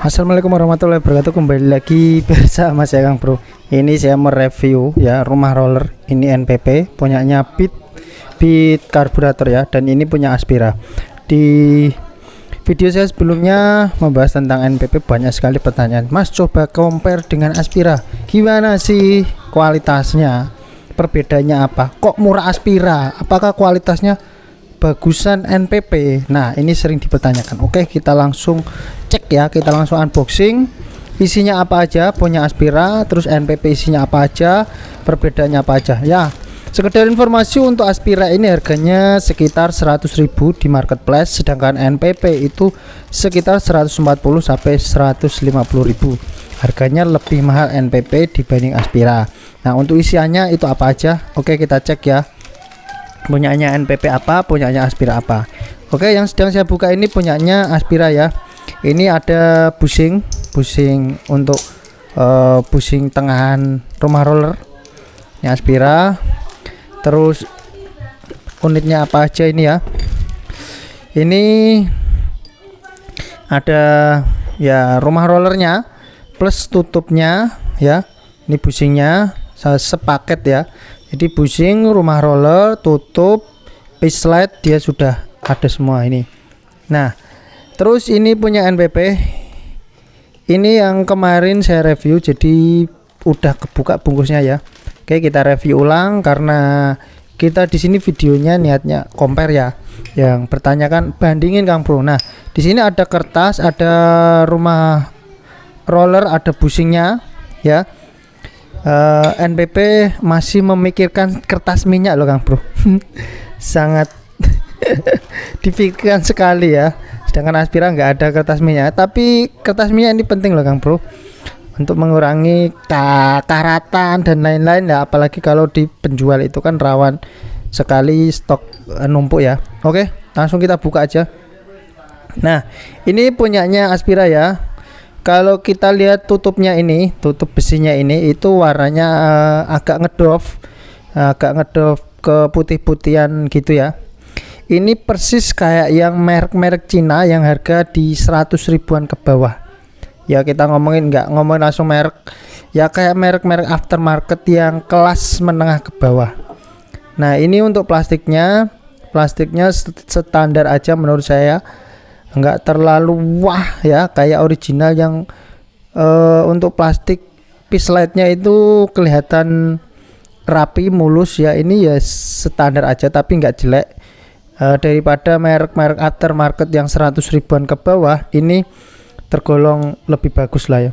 Assalamualaikum warahmatullahi wabarakatuh. Kembali lagi bersama saya Kang Bro. Ini saya mereview ya rumah roller. Ini NPP punyanya Beat karburator ya, dan ini punya Aspira. Di video saya sebelumnya membahas tentang NPP, banyak sekali pertanyaan. Mas, coba compare dengan Aspira, gimana sih kualitasnya? Perbedaannya apa? Kok murah Aspira? Apakah kualitasnya bagusan NPP? Nah, ini sering dipertanyakan. Oke, kita langsung cek ya, kita langsung unboxing. Isinya apa aja, punya Aspira, terus NPP isinya apa aja, perbedaannya apa aja ya. Sekedar informasi, untuk Aspira ini harganya sekitar 100.000 di marketplace, sedangkan NPP itu sekitar 140 sampai 150.000. Harganya lebih mahal NPP dibanding Aspira. Nah, untuk isiannya itu apa aja? Oke, kita cek ya. Punyanya NPP apa, punyanya Aspira apa. Oke, yang sedang saya buka ini punyanya Aspira ya. Ini ada bushing untuk bushing tengahan rumah roller. Ini Aspira. Terus unitnya apa aja ini ya. Ini ada ya rumah rollernya plus tutupnya ya. Ini bushingnya sepaket ya. Jadi bushing, rumah roller, tutup, pitch slide dia sudah ada semua ini. Nah, terus ini punya NPP. Ini yang kemarin saya review, jadi udah kebuka bungkusnya ya. Oke, kita review ulang karena kita di sini videonya niatnya compare ya. Yang bertanyakan bandingin Kang Bro. Nah, di sini ada kertas, ada rumah roller, ada bushingnya ya. NPP masih memikirkan kertas minyak loh Kang Bro. Sangat dipikirkan sekali ya. Sedangkan Aspira nggak ada kertas minyak, tapi kertas minyak ini penting loh Kang Bro, untuk mengurangi karatan dan lain-lain ya, apalagi kalau di penjual itu kan rawan sekali stok numpuk ya. Oke, langsung kita buka aja. Nah, ini punyanya Aspira ya. Kalau kita lihat tutupnya ini, tutup besinya ini itu warnanya agak ngedove ke putih-putihan gitu ya. Ini persis kayak yang merek-merek Cina yang harga di 100 ribuan ke bawah. Ya, kita nggak ngomongin langsung merek, ya kayak merek-merek aftermarket yang kelas menengah ke bawah. Nah, ini untuk plastiknya standar aja menurut saya, nggak terlalu wah ya kayak original yang untuk plastik pitch slide-nya itu kelihatan rapi mulus ya. Ini ya standar aja tapi nggak jelek. Daripada merek-merek aftermarket yang 100 ribuan ke bawah, ini tergolong lebih bagus lah ya.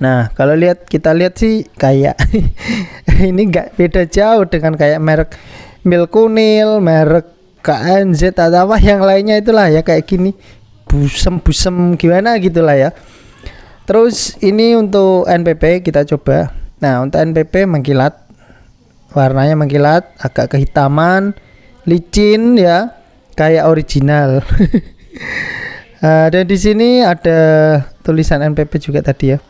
Nah, kalau kita lihat sih kayak ini nggak beda jauh dengan kayak merek Milkunil, merek KNZ atau apa yang lainnya itulah ya, kayak gini busem gimana gitulah ya. Terus ini untuk NPP kita coba. Nah, untuk NPP mengkilat, warnanya mengkilat, agak kehitaman, licin ya, kayak original. Dan di sini ada tulisan NPP juga tadi ya.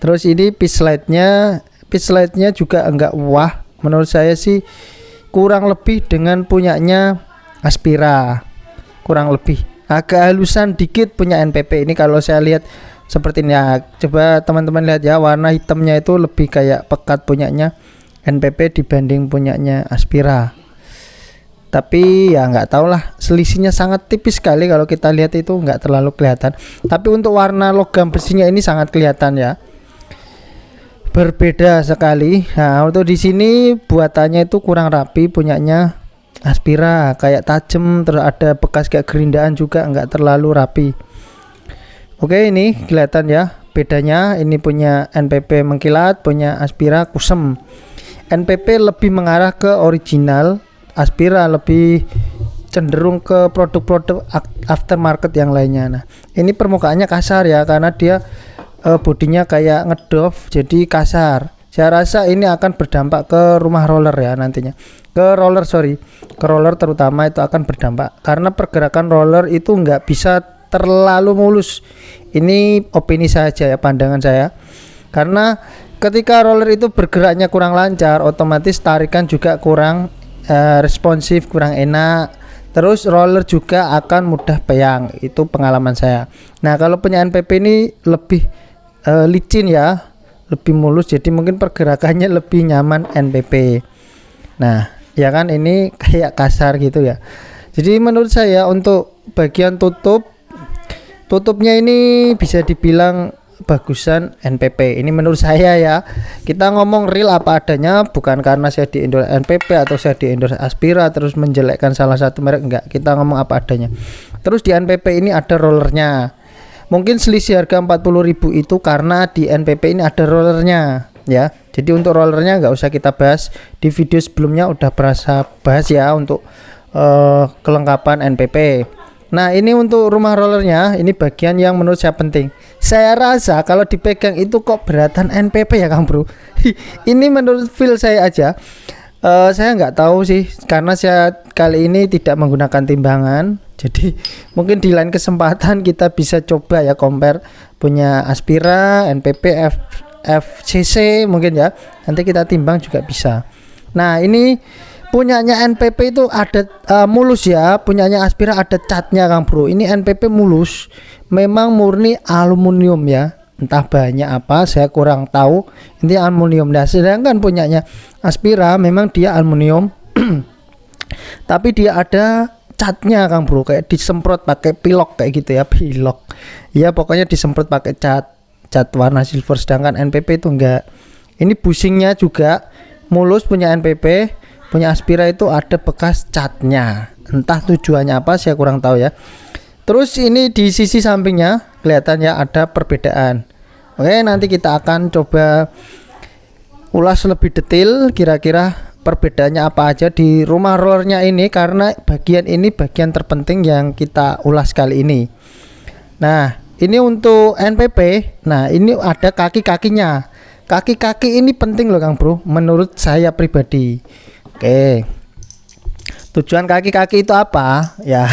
Terus ini pitch slide-nya juga enggak wah, menurut saya sih kurang lebih dengan punyanya Aspira, kurang lebih agak halusan dikit punya NPP ini. Kalau saya lihat seperti ini ya, coba teman-teman lihat ya, warna hitamnya itu lebih kayak pekat punyanya NPP dibanding punyanya Aspira. Tapi ya nggak tahu lah, selisihnya sangat tipis sekali. Kalau kita lihat itu nggak terlalu kelihatan, tapi untuk warna logam besinya ini sangat kelihatan ya, berbeda sekali. Nah, untuk di sini buatannya itu kurang rapi punyanya Aspira, kayak tajam, terus ada bekas kayak gerindaan juga, nggak terlalu rapi. Oke, ini kelihatan ya bedanya. Ini punya NPP mengkilat, punya Aspira kusem. NPP lebih mengarah ke original, Aspira lebih cenderung ke produk-produk aftermarket yang lainnya. Nah, ini permukaannya kasar ya, karena dia bodinya kayak ngedove jadi kasar. Saya rasa ini akan berdampak ke rumah roller ya nantinya. Ke roller terutama itu akan berdampak, karena pergerakan roller itu nggak bisa terlalu mulus. Ini opini saja ya, pandangan saya. Karena ketika roller itu bergeraknya kurang lancar, otomatis tarikan juga kurang responsif, kurang enak. Terus roller juga akan mudah peyang, itu pengalaman saya. Nah kalau punya NPP ini lebih licin ya, lebih mulus, jadi mungkin pergerakannya lebih nyaman NPP. Nah ya kan, ini kayak kasar gitu ya. Jadi menurut saya untuk bagian tutupnya ini bisa dibilang bagusan NPP. Ini menurut saya ya. Kita ngomong real apa adanya, bukan karena saya di endorse NPP atau saya di endorse Aspira terus menjelekkan salah satu merek, enggak. Kita ngomong apa adanya. Terus di NPP ini ada rollernya. Mungkin selisih harga 40.000 itu karena di NPP ini ada rollernya ya. Jadi untuk rollernya nggak usah kita bahas. Di video sebelumnya udah berasa bahas ya untuk kelengkapan NPP. Nah ini untuk rumah rollernya, ini bagian yang menurut saya penting. Saya rasa kalau dipegang itu kok beratan NPP ya Kang Bro. Ini menurut feel saya aja. Saya nggak tahu sih, karena saya kali ini tidak menggunakan timbangan. Jadi mungkin di lain kesempatan kita bisa coba ya compare punya Aspira, NPP, FCC mungkin ya. Nanti kita timbang juga bisa. Nah ini punyanya NPP itu ada mulus ya, punyanya Aspira ada catnya Kang Bro. Ini NPP mulus, memang murni aluminium ya, entah banyak apa saya kurang tahu, ini aluminium. Nah sedangkan punyanya Aspira memang dia aluminium tapi dia ada catnya Kang Bro, kayak disemprot pakai pilok kayak gitu ya, pilok ya, pokoknya disemprot pakai cat warna silver. Sedangkan NPP itu enggak. Ini bushingnya juga mulus punya NPP. Punya Aspira itu ada bekas catnya, entah tujuannya apa saya kurang tahu ya. Terus ini di sisi sampingnya kelihatan ya ada perbedaan. Oke, nanti kita akan coba ulas lebih detail kira-kira perbedaannya apa aja di rumah rollernya ini, karena bagian ini bagian terpenting yang kita ulas kali ini. Nah ini untuk NPP. Nah ini ada kaki-kakinya. Kaki-kaki ini penting loh Kang Bro, menurut saya pribadi. Oke, tujuan kaki-kaki itu apa ya?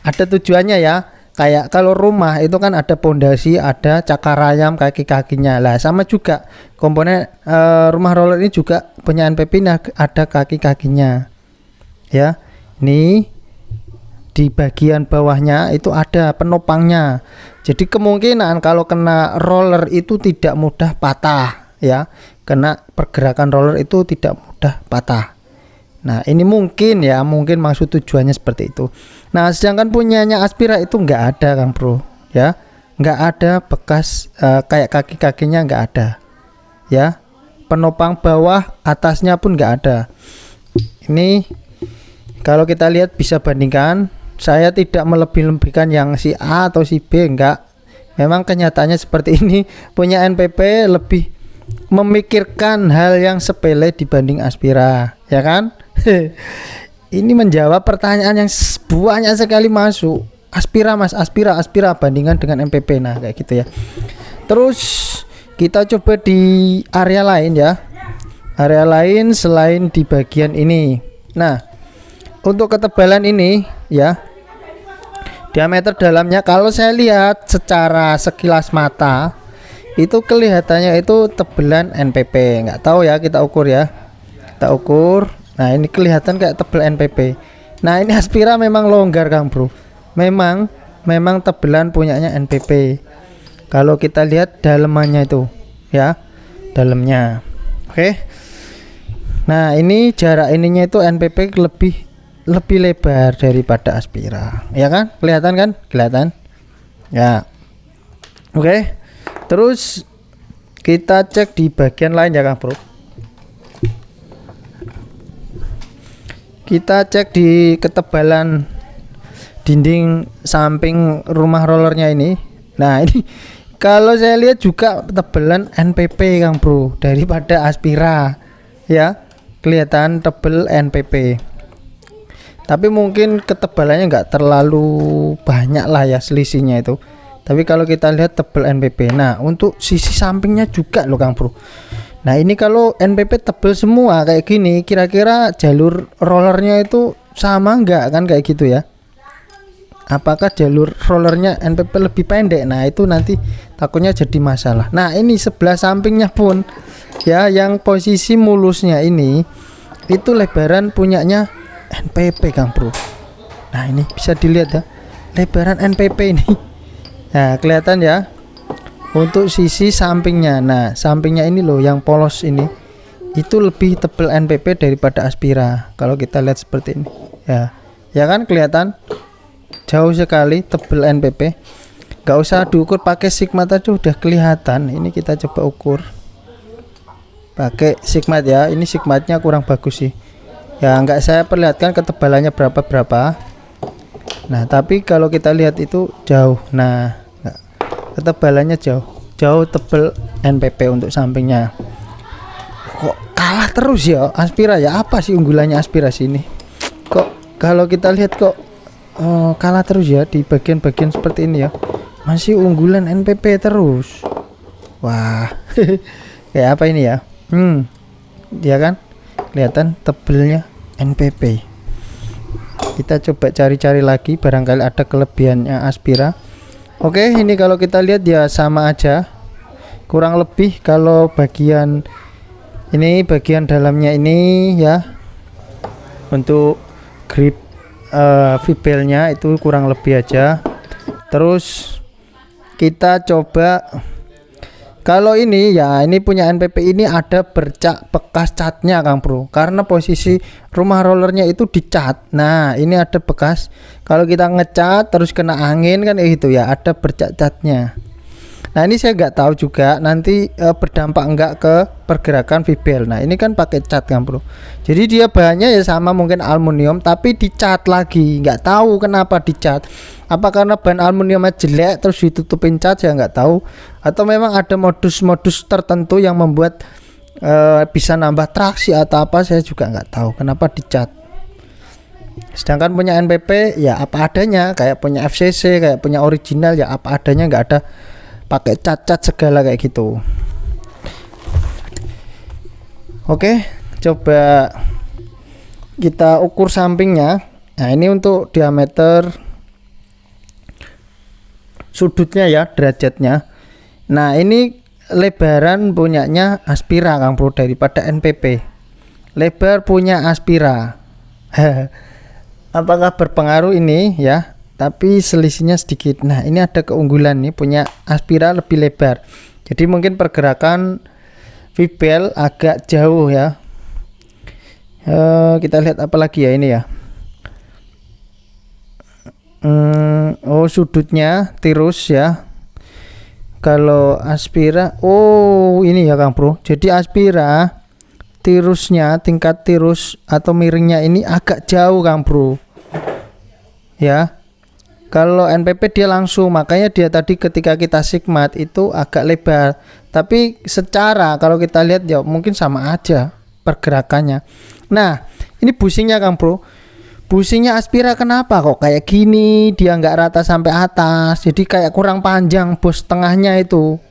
Ada tujuannya ya. Kayak kalau rumah itu kan ada pondasi, ada cakar ayam kaki-kakinya lah, sama juga komponen rumah roller ini juga punya NPP ini ada kaki-kakinya ya. Ini di bagian bawahnya itu ada penopangnya, jadi kemungkinan kalau kena roller itu tidak mudah patah ya, kena pergerakan roller itu tidak mudah patah. Nah ini mungkin ya, mungkin maksud tujuannya seperti itu. Nah sedangkan punyanya Aspira itu nggak ada Kang Bro ya, nggak ada bekas kayak kaki-kakinya nggak ada ya, penopang bawah atasnya pun nggak ada. Ini kalau kita lihat bisa bandingkan, saya tidak melebih-lebihkan yang si A atau si B, enggak. Memang kenyataannya seperti ini. Punya NPP lebih memikirkan hal yang sepele dibanding Aspira ya kan. Ini menjawab pertanyaan yang banyak sekali masuk. Aspira mas, Aspira bandingkan dengan NPP. Nah kayak gitu ya. Terus kita coba di area lain ya, area lain selain di bagian ini. Nah untuk ketebalan ini ya, diameter dalamnya kalau saya lihat secara sekilas mata itu kelihatannya itu tebelan NPP. Nggak tahu ya, kita ukur ya, kita ukur. Nah ini kelihatan kayak tebel NPP. Nah ini Aspira memang longgar Kang Bro, memang tebelan punyanya NPP. Kalau kita lihat dalemannya itu ya, dalamnya. Oke. Nah ini jarak ininya itu NPP lebih lebar daripada Aspira ya kan, kelihatan kan, kelihatan ya. Oke, terus kita cek di bagian lain ya Kang Bro. Kita cek di ketebalan dinding samping rumah rollernya ini. Nah ini kalau saya lihat juga tebelan NPP Kang Bro daripada Aspira ya, kelihatan tebel NPP. Tapi mungkin ketebalannya nggak terlalu banyak lah ya selisihnya itu. Tapi kalau kita lihat tebel NPP. Nah untuk sisi sampingnya juga loh Kang Bro. Nah ini kalau NPP tebel semua kayak gini, kira-kira jalur rollernya itu sama nggak kan kayak gitu ya? Apakah jalur rollernya NPP lebih pendek? Nah itu nanti takutnya jadi masalah. Nah ini sebelah sampingnya pun ya, yang posisi mulusnya ini itu lebaran punyanya NPP Kang Bro. Nah ini bisa dilihat ya, lebaran NPP ini. Nah kelihatan ya untuk sisi sampingnya. Nah sampingnya ini loh yang polos ini, itu lebih tebal NPP daripada Aspira. Kalau kita lihat seperti ini ya, ya kan kelihatan jauh sekali tebal NPP. Gak usah diukur pakai Sigmat aja udah kelihatan. Ini kita coba ukur pakai Sigmat ya. Ini Sigmatnya kurang bagus sih ya, nggak saya perlihatkan ketebalannya berapa. Nah tapi kalau kita lihat itu jauh. Nah ketebalannya jauh tebal NPP untuk sampingnya. Kok kalah terus ya Aspira ya? Apa sih unggulannya Aspira sini? Kok kalau kita lihat kok kalah terus ya di bagian-bagian seperti ini ya, masih unggulan NPP terus. Wah kayak apa ini ya? Ya kan kelihatan tebelnya NPP. Kita coba cari-cari lagi barangkali ada kelebihannya Aspira. Oke ini kalau kita lihat ya sama aja kurang lebih. Kalau bagian ini bagian dalamnya ini ya, untuk grip vibelnya itu kurang lebih aja. Terus kita coba kalau ini ya, ini punya NPP ini ada bercak bekas catnya Kang Bro, karena posisi rumah rollernya itu dicat. Nah ini ada bekas, kalau kita ngecat terus kena angin kan itu ya, ada bercak catnya. Nah ini saya nggak tahu juga nanti berdampak enggak ke pergerakan vibel. Nah ini kan pakai cat Kang Bro, jadi dia bahannya ya sama mungkin aluminium tapi dicat lagi. Nggak tahu kenapa dicat, apa karena bahan aluminiumnya jelek terus ditutupin cat, ya nggak tahu. Atau memang ada modus-modus tertentu yang membuat bisa nambah traksi atau apa, saya juga nggak tahu kenapa dicat. Sedangkan punya NPP ya apa adanya, kayak punya FCC, kayak punya original ya apa adanya, nggak ada pakai cat-cat segala kayak gitu. Oke, coba kita ukur sampingnya. Nah ini untuk diameter sudutnya ya, derajatnya. Nah ini lebaran punyanya Aspira Kang Bro daripada NPP. Lebar punya Aspira. Apakah berpengaruh ini ya? Tapi selisihnya sedikit. Nah ini ada keunggulan nih, punya Aspira lebih lebar, jadi mungkin pergerakan vibel agak jauh ya. Kita lihat apa lagi ya ini ya. Oh sudutnya tirus ya. Kalau Aspira, oh ini ya Kang Bro, jadi Aspira tirusnya, tingkat tirus atau miringnya ini agak jauh Kang Bro ya. Kalau NPP dia langsung, makanya dia tadi ketika kita Sigmat itu agak lebar. Tapi secara kalau kita lihat ya mungkin sama aja pergerakannya. Nah ini busingnya Kang Bro, busingnya Aspira kenapa kok kayak gini, dia nggak rata sampai atas, jadi kayak kurang panjang bos tengahnya itu.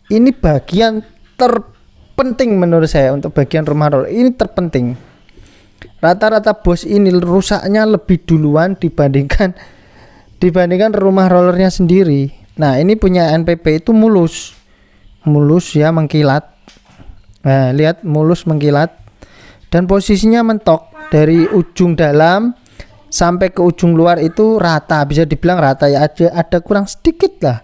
Ini bagian terpenting menurut saya untuk bagian rumah roller ini terpenting. Rata-rata bos ini rusaknya lebih duluan dibandingkan rumah rollernya sendiri. Nah ini punya NPP itu mulus ya, mengkilat. Nah lihat mulus mengkilat dan posisinya mentok dari ujung dalam sampai ke ujung luar itu rata, bisa dibilang rata ya, ada kurang sedikit lah,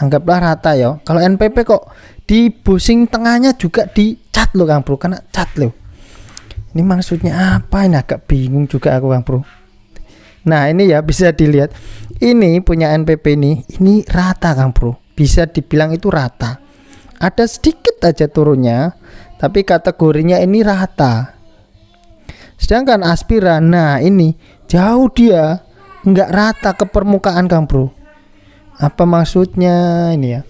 anggaplah rata ya. Kalau NPP kok di busing tengahnya juga dicat loh Kang Bro, kena cat loh. Ini maksudnya apa? Ini agak bingung juga aku Kang Bro. Nah ini ya bisa dilihat, ini punya NPP ini rata Kang Bro, bisa dibilang itu rata. Ada sedikit aja turunnya, tapi kategorinya ini rata. Sedangkan Aspira, nah ini jauh dia, nggak rata ke permukaan Kang Bro. Apa maksudnya ini ya?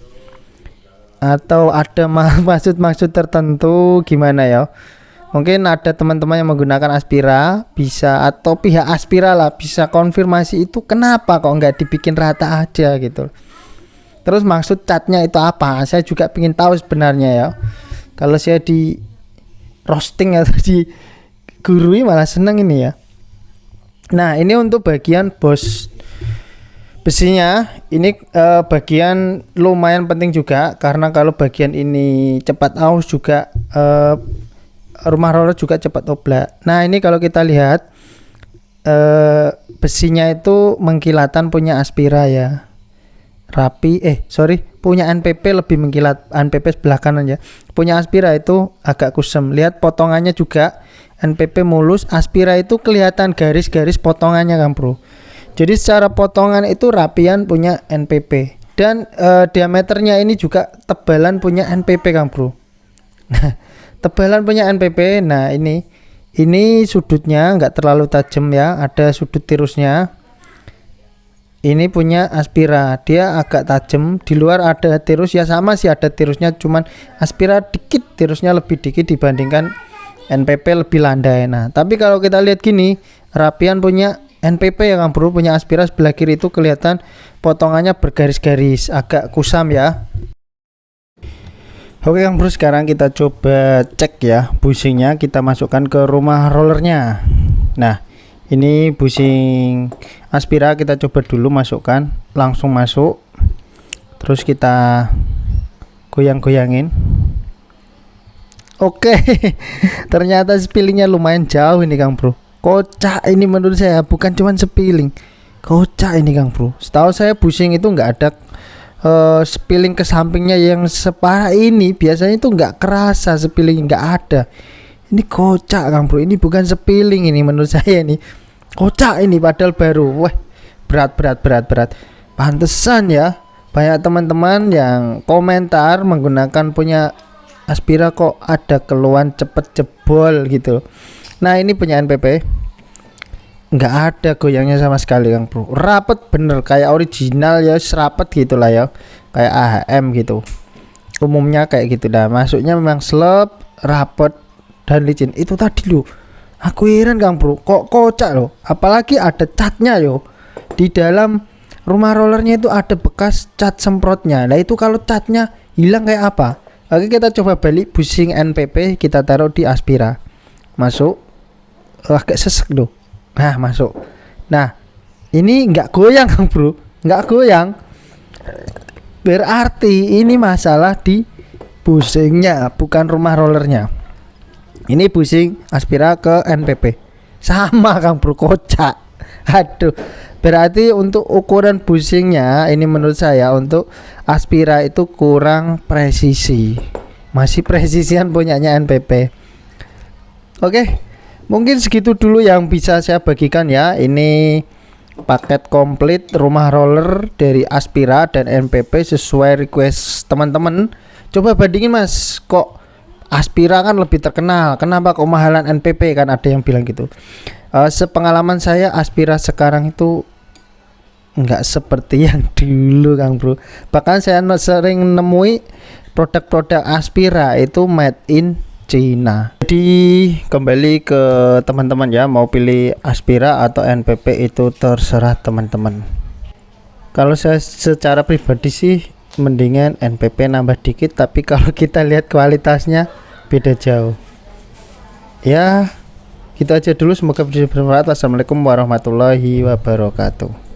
Atau ada maksud tertentu gimana ya? Mungkin ada teman-teman yang menggunakan Aspira bisa, atau pihak Aspira lah bisa konfirmasi itu kenapa kok nggak dibikin rata aja gitu. Terus maksud catnya itu apa? Saya juga ingin tahu sebenarnya ya. Kalau saya di roasting atau di gurui malah seneng ini ya. Nah ini untuk bagian bos besinya ini bagian lumayan penting juga, karena kalau bagian ini cepat aus juga rumah roller juga cepat oblak. Nah ini kalau kita lihat besinya itu mengkilatan punya Aspira ya. Rapi punya NPP lebih mengkilat, NPP sebelah kanan ya. Punya Aspira itu agak kusem. Lihat potongannya juga, NPP mulus, Aspira itu kelihatan garis-garis potongannya Kang Bro. Jadi secara potongan itu rapian punya NPP. Dan diameternya ini juga tebalan punya NPP Kang Bro. Nah, tebalan punya NPP. Nah, ini sudutnya nggak terlalu tajam ya, ada sudut tirusnya. Ini punya Aspira, dia agak tajam. Di luar ada tirus ya, sama sih ada tirusnya, cuman Aspira dikit, tirusnya lebih dikit dibandingkan NPP lebih landai. Nah, tapi kalau kita lihat gini, rapian punya NPP ya Kang Bro, punya Aspira sebelah kiri itu kelihatan potongannya bergaris-garis, agak kusam ya. Oke Kang Bro, sekarang kita coba cek ya bushingnya, kita masukkan ke rumah rollernya. Nah, ini bushing Aspira kita coba dulu masukkan, langsung masuk. Terus kita goyang-goyangin. Oke. Ternyata spillingnya lumayan jauh ini Kang Bro. Kocak ini menurut saya, bukan cuma spilling. Kocak ini Kang Bro. Setahu saya bushing itu nggak ada spilling ke sampingnya yang separah ini. Biasanya itu nggak kerasa spilling, nggak ada. Ini kocak Kang Bro, ini bukan spilling ini menurut saya ini. Kocak ini padahal baru. Wah, berat. Pantesan ya banyak teman-teman yang komentar menggunakan punya Aspira kok ada keluhan cepet jebol gitu. Nah, ini punya NPP. Nggak ada goyangnya sama sekali Kang Bro. Rapet bener kayak original ya, serapet gitulah ya. Kayak AHM gitu. Umumnya kayak gitu dah. Masuknya memang slep, rapet dan licin. Itu tadi loh, aku heran Kang Bro, kok kocak loh. Apalagi ada catnya yo. Di dalam rumah rollernya itu ada bekas cat semprotnya. Nah, itu kalau catnya hilang kayak apa? Oke, kita coba balik bushing NPP, kita taruh di Aspira. Masuk. Agak sesek loh. Nah, masuk. Nah, ini nggak goyang Kang Bro, nggak goyang. Berarti ini masalah di bushingnya, bukan rumah rollernya. Ini bushing Aspira ke NPP sama Kang Bro, kocak. Aduh, berarti untuk ukuran bushingnya ini menurut saya untuk Aspira itu kurang presisi. Masih presisian punyanya NPP. Oke, mungkin segitu dulu yang bisa saya bagikan ya. Ini paket komplit rumah roller dari Aspira dan NPP sesuai request teman-teman. Coba bandingin Mas, kok Aspira kan lebih terkenal, kenapa kok mahalan NPP, kan ada yang bilang gitu. Sepengalaman saya Aspira sekarang itu nggak seperti yang dulu Kang Bro. Bahkan saya sering nemui produk-produk Aspira itu made in China. Jadi kembali ke teman-teman ya, mau pilih Aspira atau NPP itu terserah teman-teman. Kalau saya secara pribadi sih mendingan NPP nambah dikit, tapi kalau kita lihat kualitasnya beda jauh. Ya, gitu aja dulu, semoga video bermanfaat. Wassalamualaikum warahmatullahi wabarakatuh.